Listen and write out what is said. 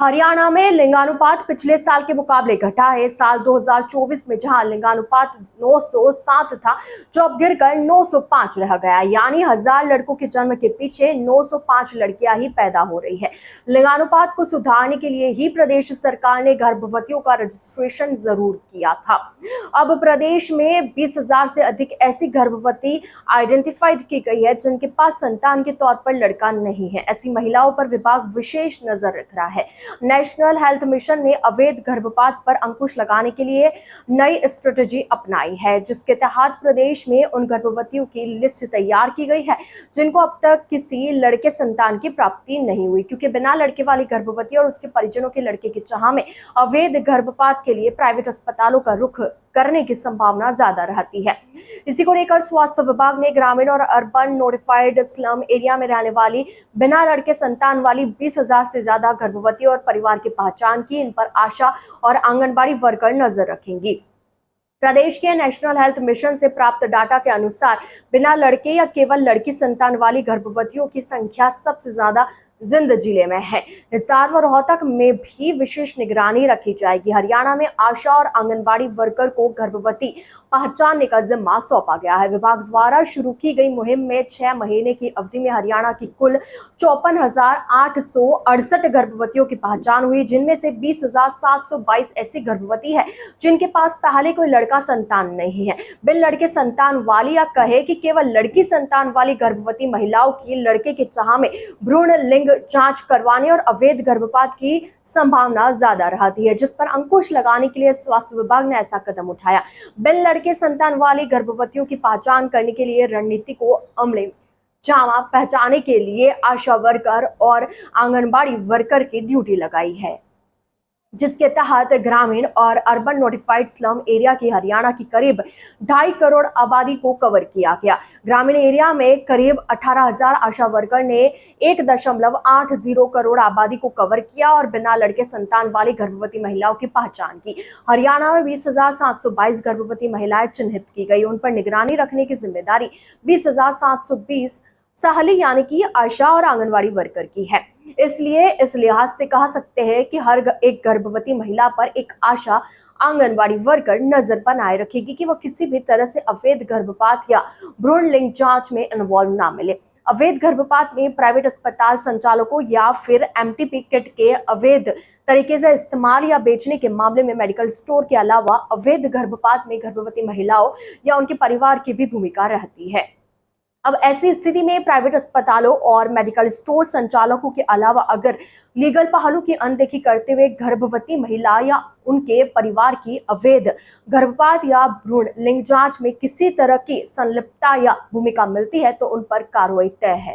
हरियाणा में लिंगानुपात पिछले साल के मुकाबले घटा है। साल 2024 में जहां लिंगानुपात 907 था, जो अब गिरकर 905 रह गया, यानी 1000 लड़कों के जन्म के पीछे 905 लड़कियां ही पैदा हो रही है। लिंगानुपात को सुधारने के लिए ही प्रदेश सरकार ने गर्भवतियों का रजिस्ट्रेशन जरूर किया था। अब प्रदेश में 20,000 से अधिक ऐसी गर्भवती आइडेंटिफाइड की गई है जिनके पास संतान के तौर पर लड़का नहीं है। ऐसी महिलाओं पर विभाग विशेष नजर रख रहा है। नेशनल हेल्थ मिशन ने अवैध गर्भपात पर अंकुश लगाने के लिए नई स्ट्रेटजी अपनाई है, जिसके तहत प्रदेश में उन गर्भवतियों की लिस्ट तैयार की गई है जिनको अब तक किसी लड़के संतान की प्राप्ति नहीं हुई, क्योंकि बिना लड़के वाली गर्भवती और उसके परिजनों के लड़के की चाह में अवैध गर्भपात के लिए प्राइवेट अस्पतालों का रुख करने की संभावना ज्यादा रहती है। इसी को लेकर स्वास्थ्य विभाग ने ग्रामीण और अर्बन नोटिफाइड स्लम एरिया में रहने वाली बिना लड़के संतान वाली 20,000 से ज्यादा गर्भवती और परिवार की पहचान की। इन पर आशा और आंगनबाड़ी वर्कर नजर रखेंगी। प्रदेश के नेशनल हेल्थ मिशन से प्राप्त डाटा के अनुसार बिना लड़के या केवल लड़की संतान वाली गर्भवतियों की संख्या सबसे ज्यादा जिंद जिले में है। हिसार व रोहतक में भी विशेष निगरानी रखी जाएगी। हरियाणा में आशा और आंगनबाड़ी वर्कर को गर्भवती पहचानने का जिम्मा सौंपा गया है। विभाग द्वारा शुरू की गई मुहिम में 6 महीने की अवधि में हरियाणा की कुल 54,868 गर्भवतियों की पहचान हुई, जिनमें से 20,722 ऐसी गर्भवती है जिनके पास पहले कोई लड़का संतान नहीं है। बिन लड़के संतान वाली या कहे कि केवल लड़की संतान वाली गर्भवती महिलाओं की लड़के की चाह में भ्रूण लिंग जांच करवाने और अवैध गर्भपात की संभावना ज्यादा रहती है, जिस पर अंकुश लगाने के लिए स्वास्थ्य विभाग ने ऐसा कदम उठाया। बिन लड़के संतान वाली गर्भवतियों की पहचान करने के लिए रणनीति को अमले में जामा पहचाने के लिए आशा वर्कर और आंगनबाड़ी वर्कर की ड्यूटी लगाई है, जिसके तहत ग्रामीण और अर्बन नोटिफाइड स्लम एरिया की हरियाणा की करीब 2.5 करोड़ आबादी को कवर किया गया। ग्रामीण एरिया में करीब 18,000 आशा वर्कर ने 1.80 करोड़ आबादी को कवर किया और बिना लड़के संतान वाली गर्भवती महिलाओं की पहचान की। हरियाणा में 20,722 गर्भवती महिलाएं चिन्हित की गई। उन पर निगरानी रखने की जिम्मेदारी 20,720 साहली यानी कि आशा और आंगनबाड़ी वर्कर की है। इसलिए इस लिहाज से कह सकते हैं कि हर एक गर्भवती महिला पर एक आशा आंगनबाड़ी वर्कर नजर बनाए रखेगी कि वो किसी भी तरह से अवैध गर्भपात या भ्रूण लिंग जांच में इन्वॉल्व ना मिले। अवैध गर्भपात में प्राइवेट अस्पताल संचालकों या फिर एमटीपी किट के अवैध तरीके से इस्तेमाल या बेचने के मामले में मेडिकल स्टोर के अलावा अवैध गर्भपात में गर्भवती महिलाओं या उनके परिवार की भी भूमिका रहती है। अब ऐसी स्थिति में प्राइवेट अस्पतालों और मेडिकल स्टोर संचालकों के अलावा अगर लीगल पहलू की अनदेखी करते हुए गर्भवती महिला या उनके परिवार की अवैध गर्भपात या भ्रूण लिंग जांच में किसी तरह की संलिप्तता या भूमिका मिलती है तो उन पर कार्रवाई तय है।